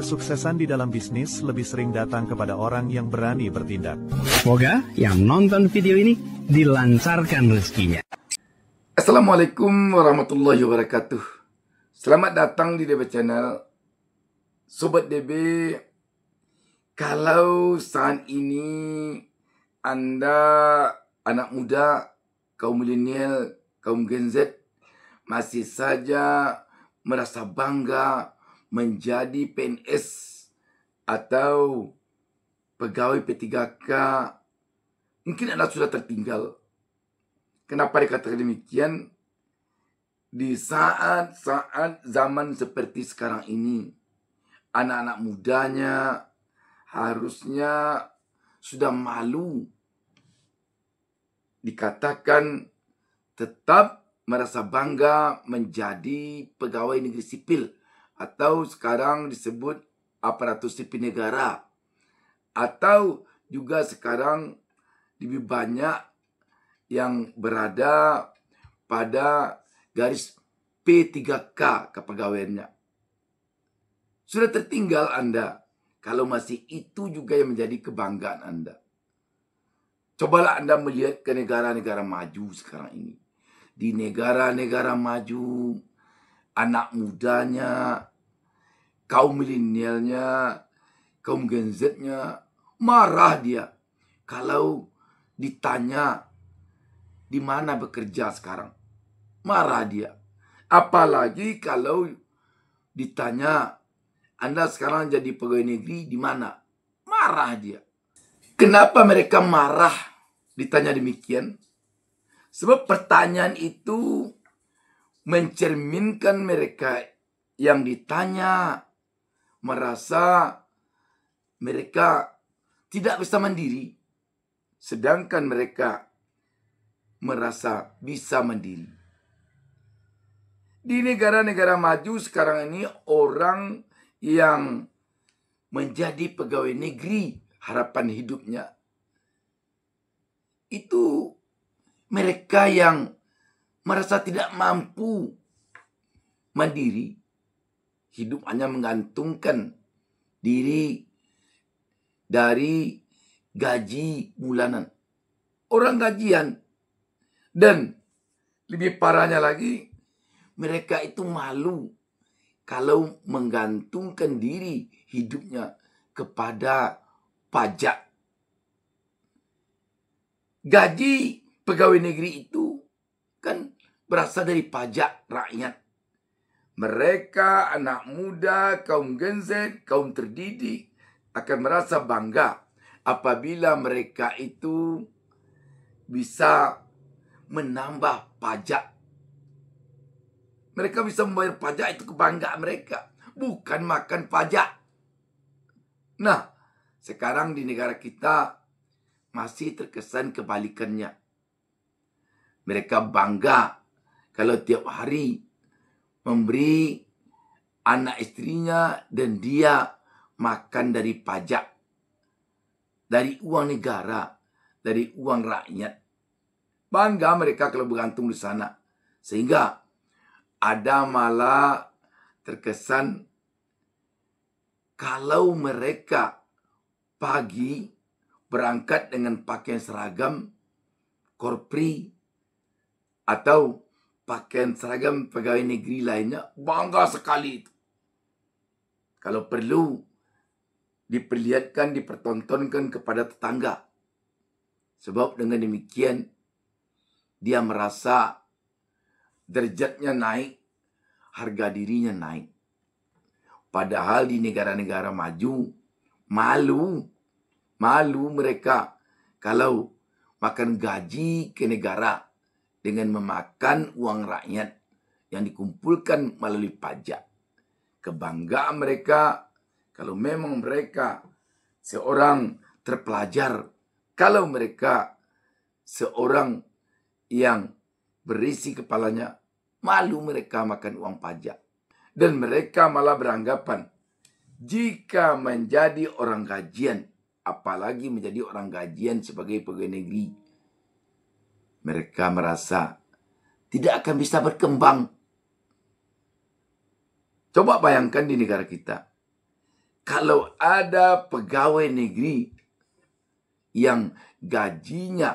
Kesuksesan di dalam bisnis lebih sering datang kepada orang yang berani bertindak. Semoga yang nonton video ini dilancarkan rezekinya. Assalamualaikum warahmatullahi wabarakatuh. Selamat datang di DB Channel. Sobat DB, kalau saat ini Anda anak muda, kaum milenial, kaum Gen Z masih saja merasa bangga menjadi PNS atau pegawai P3K, mungkin Anda sudah tertinggal. Kenapa dikatakan demikian? Di saat-saat zaman seperti sekarang ini, anak-anak mudanya harusnya sudah malu dikatakan tetap merasa bangga menjadi pegawai negeri sipil atau sekarang disebut aparatur sipil negara, atau juga sekarang lebih banyak yang berada pada garis P3K kepegawaiannya. Sudah tertinggal Anda kalau masih itu juga yang menjadi kebanggaan Anda. Cobalah Anda melihat ke negara-negara maju sekarang ini. Di negara-negara maju, anak mudanya, kaum milenialnya, kaum Gen Z-nya, marah dia kalau ditanya di mana bekerja sekarang. Marah dia. Apalagi kalau ditanya, Anda sekarang jadi pegawai negeri di mana? Marah dia. Kenapa mereka marah ditanya demikian? Sebab pertanyaan itu mencerminkan mereka yang ditanya merasa mereka tidak bisa mandiri, sedangkan mereka merasa bisa mandiri. Di negara-negara maju sekarang ini, orang yang menjadi pegawai negeri, harapan hidupnya itu mereka yang merasa tidak mampu mandiri, hidup hanya menggantungkan diri dari gaji bulanan. Orang gajian. Dan lebih parahnya lagi, mereka itu malu kalau menggantungkan diri hidupnya kepada pajak. Gaji pegawai negeri itu kan berasal dari pajak rakyat. Mereka, anak muda, kaum Gen Z, kaum terdidik akan merasa bangga apabila mereka itu bisa menambah pajak. Mereka bisa membayar pajak, itu kebanggaan mereka. Bukan makan pajak. Nah, sekarang di negara kita masih terkesan kebalikannya. Mereka bangga kalau tiap hari memberi anak istrinya dan dia makan dari pajak, dari uang negara, dari uang rakyat. Bangga mereka kalau bergantung di sana. Sehingga ada malah terkesan kalau mereka pagi berangkat dengan pakaian seragam korpri atau pakaian seragam pegawai negeri lainnya, bangga sekali itu. Kalau perlu diperlihatkan, dipertontonkan kepada tetangga. Sebab dengan demikian dia merasa derajatnya naik, harga dirinya naik. Padahal di negara-negara maju, malu mereka kalau makan gaji ke negara dengan memakan uang rakyat yang dikumpulkan melalui pajak. Kebanggaan mereka kalau memang mereka seorang terpelajar, kalau mereka seorang yang berisi kepalanya, malu mereka makan uang pajak. Dan mereka malah beranggapan, jika menjadi orang gajian, apalagi menjadi orang gajian sebagai pegawai negeri, mereka merasa tidak akan bisa berkembang. Coba bayangkan di negara kita, Kalau ada pegawai negeri yang gajinya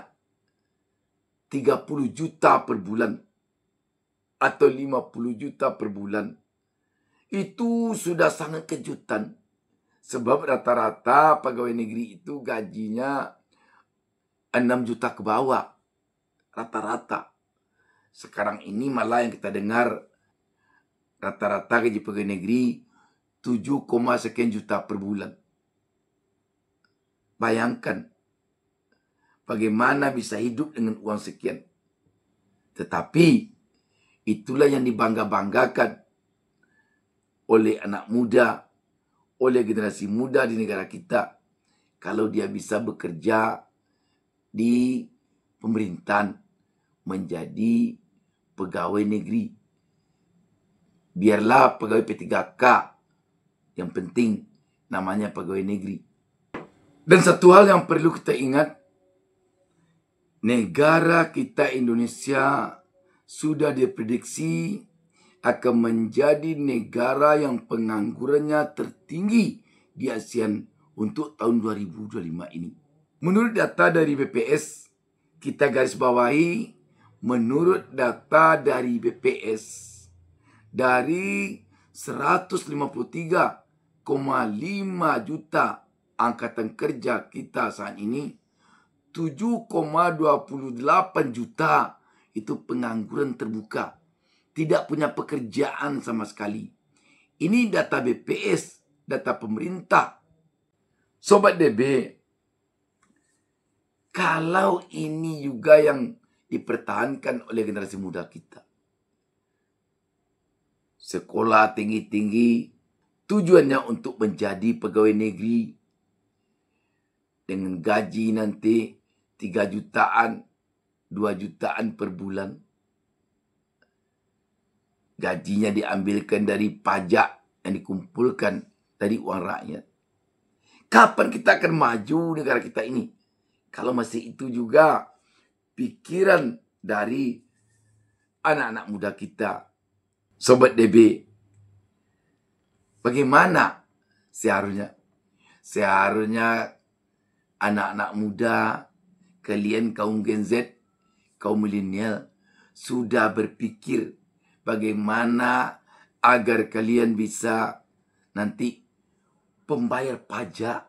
30 juta per bulan atau 50 juta per bulan, itu sudah sangat kejutan. Sebab rata-rata pegawai negeri itu gajinya 6 juta ke bawah. Rata-rata. Sekarang ini malah yang kita dengar rata-rata gaji pegawai negeri 7, sekian juta per bulan. Bayangkan bagaimana bisa hidup dengan uang sekian. Tetapi itulah yang dibangga-banggakan oleh anak muda, oleh generasi muda di negara kita. Kalau dia bisa bekerja di pemerintahan, menjadi pegawai negeri. Biarlah pegawai P3K, yang penting namanya pegawai negeri. Dan satu hal yang perlu kita ingat, negara kita Indonesia sudah diprediksi akan menjadi negara yang penganggurannya tertinggi di ASEAN untuk tahun 2025 ini. Menurut data dari BPS, kita garis bawahi, menurut data dari BPS, dari 153,5 juta angkatan kerja kita saat ini, 7,28 juta itu pengangguran terbuka. Tidak punya pekerjaan sama sekali. Ini data BPS, data pemerintah. Sobat DB, kalau ini juga yang dipertahankan oleh generasi muda kita, sekolah tinggi-tinggi, tujuannya untuk menjadi pegawai negeri dengan gaji nanti 3 jutaan, 2 jutaan per bulan. Gajinya diambilkan dari pajak yang dikumpulkan dari uang rakyat. Kapan kita akan maju negara kita ini? Kalau masih itu juga pikiran dari anak-anak muda kita. Sobat DB, bagaimana seharusnya? Seharusnya anak-anak muda, kalian kaum Gen Z, kaum milenial, sudah berpikir bagaimana agar kalian bisa nanti pembayar pajak.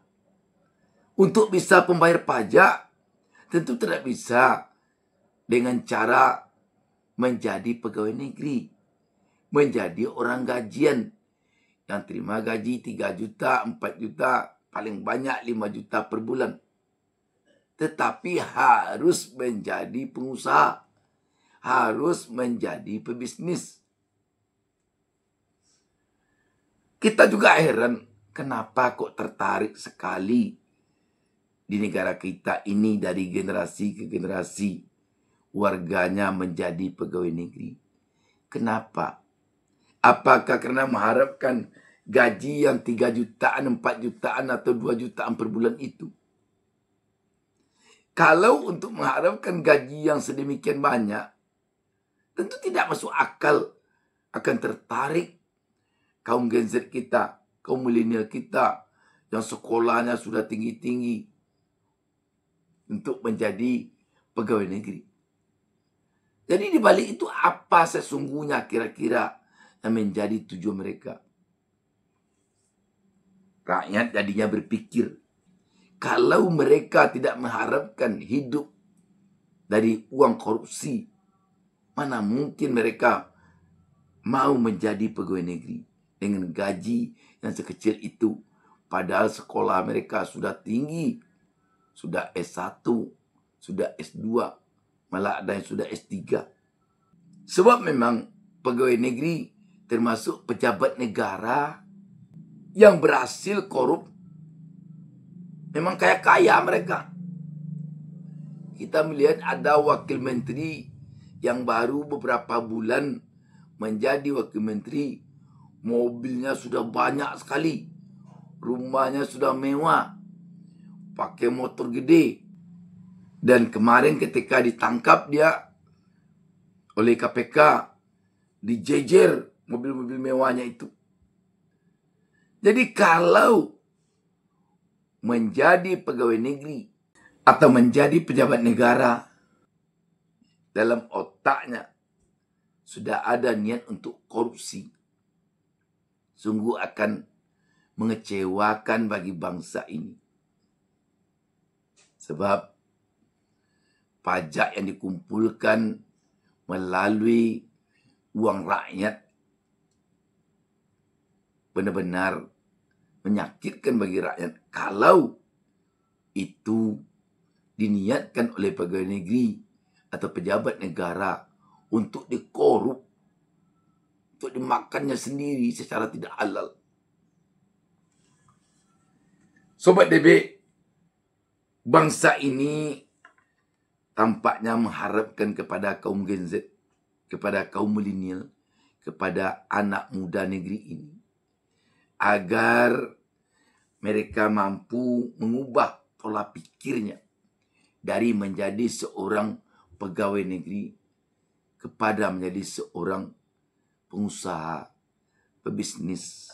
Untuk bisa pembayar pajak, tentu tidak bisa dengan cara menjadi pegawai negeri, menjadi orang gajian yang terima gaji 3 juta, 4 juta, paling banyak 5 juta per bulan. Tetapi harus menjadi pengusaha, harus menjadi pebisnis. Kita juga heran kenapa kok tertarik sekali di negara kita ini dari generasi ke generasi warganya menjadi pegawai negeri. Kenapa? Apakah karena mengharapkan gaji yang 3 jutaan, 4 jutaan atau 2 jutaan per bulan itu? Kalau untuk mengharapkan gaji yang sedemikian banyak, tentu tidak masuk akal akan tertarik kaum Gen Z kita, kaum milenial kita yang sekolahnya sudah tinggi-tinggi untuk menjadi pegawai negeri. Jadi di balik itu apa sesungguhnya kira-kira yang menjadi tujuan mereka? Rakyat jadinya berpikir, kalau mereka tidak mengharapkan hidup dari uang korupsi, mana mungkin mereka mau menjadi pegawai negeri dengan gaji yang sekecil itu. Padahal sekolah mereka sudah tinggi, sudah S1, sudah S2, malah ada yang sudah S3. Sebab memang pegawai negeri termasuk pejabat negara yang berhasil korup. Memang kaya-kaya mereka. Kita melihat ada wakil menteri yang baru beberapa bulan menjadi wakil menteri. Mobilnya sudah banyak sekali. Rumahnya sudah mewah. Pakai motor gede. Dan kemarin ketika ditangkap dia oleh KPK, dijejer mobil-mobil mewahnya itu. Jadi kalau menjadi pegawai negeri atau menjadi pejabat negara, dalam otaknya sudah ada niat untuk korupsi, sungguh akan mengecewakan bagi bangsa ini. Sebab pajak yang dikumpulkan melalui uang rakyat benar-benar menyakitkan bagi rakyat kalau itu diniatkan oleh pegawai negeri atau pejabat negara untuk dikorup, untuk dimakannya sendiri secara tidak halal. Sobat DB, bangsa ini tampaknya mengharapkan kepada kaum Gen Z, kepada kaum milenial, kepada anak muda negeri ini, agar mereka mampu mengubah pola pikirnya dari menjadi seorang pegawai negeri kepada menjadi seorang pengusaha, pebisnis.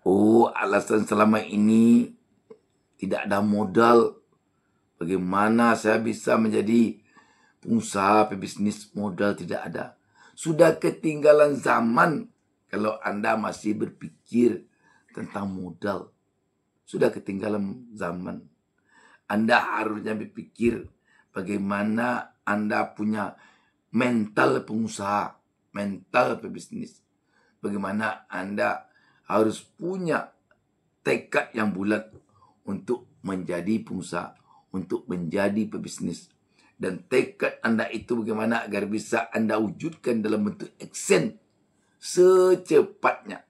Oh, alasan selama ini tidak ada modal. Bagaimana saya bisa menjadi pengusaha, pebisnis, modal tidak ada. Sudah ketinggalan zaman kalau Anda masih berpikir tentang modal. Sudah ketinggalan zaman. Anda harusnya berpikir bagaimana Anda punya mental pengusaha, mental pebisnis. Bagaimana Anda harus punya tekad yang bulat untuk menjadi pengusaha, untuk menjadi pebisnis. Dan tekad Anda itu bagaimana agar bisa Anda wujudkan dalam bentuk action secepatnya.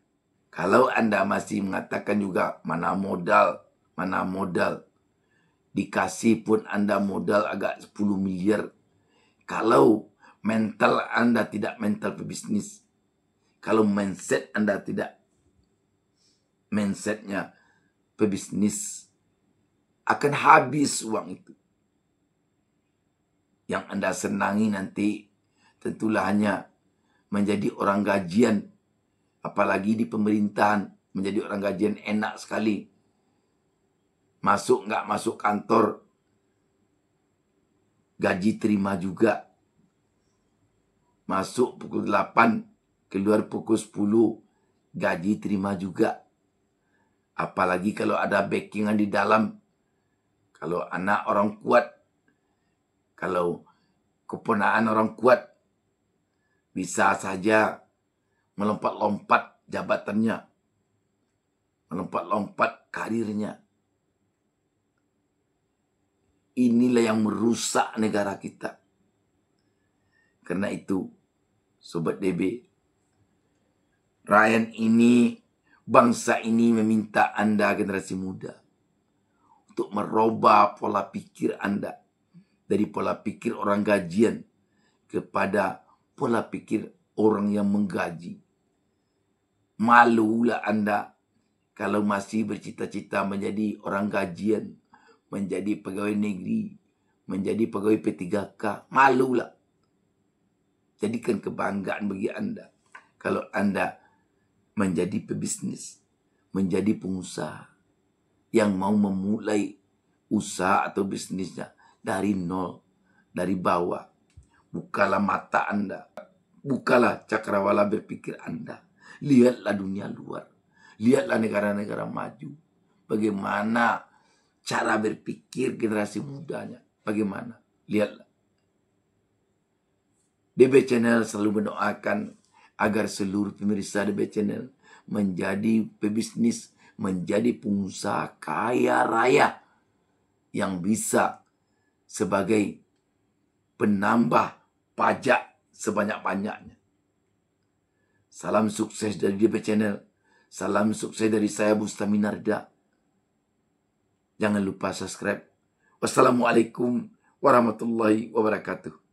Kalau Anda masih mengatakan juga mana modal, dikasih pun Anda modal agak 10 miliar. Kalau mental Anda tidak mental pebisnis, kalau mindset Anda tidak mindsetnya pebisnis, akan habis uang itu. Yang Anda senangi nanti tentulah hanya menjadi orang gajian. Apalagi di pemerintahan, menjadi orang gajian enak sekali. Masuk nggak masuk kantor, gaji terima juga. Masuk pukul 8, keluar pukul 10, gaji terima juga. Apalagi kalau ada backingan di dalam. Kalau anak orang kuat, kalau keponakan orang kuat, bisa saja melompat-lompat jabatannya, melompat-lompat karirnya. Inilah yang merusak negara kita. Karena itu, Sobat DB, rakyat ini, bangsa ini meminta Anda generasi muda untuk merubah pola pikir Anda dari pola pikir orang gajian kepada pola pikir orang yang menggaji. Malulah Anda kalau masih bercita-cita menjadi orang gajian, menjadi pegawai negeri, menjadi pegawai P3K. Malulah. Jadikan kebanggaan bagi Anda kalau Anda menjadi pebisnis, menjadi pengusaha yang mau memulai usaha atau bisnisnya dari nol, dari bawah. Bukalah mata Anda, bukalah cakrawala berpikir Anda. Lihatlah dunia luar, lihatlah negara-negara maju. Bagaimana cara berpikir generasi mudanya, bagaimana? Lihatlah. DB Channel selalu mendoakan agar seluruh pemirsa DB Channel menjadi pebisnis, menjadi pengusaha kaya raya yang bisa sebagai penambah pajak sebanyak-banyaknya. Salam sukses dari DB Channel. Salam sukses dari saya Bustami Narda. Jangan lupa subscribe. Wassalamualaikum warahmatullahi wabarakatuh.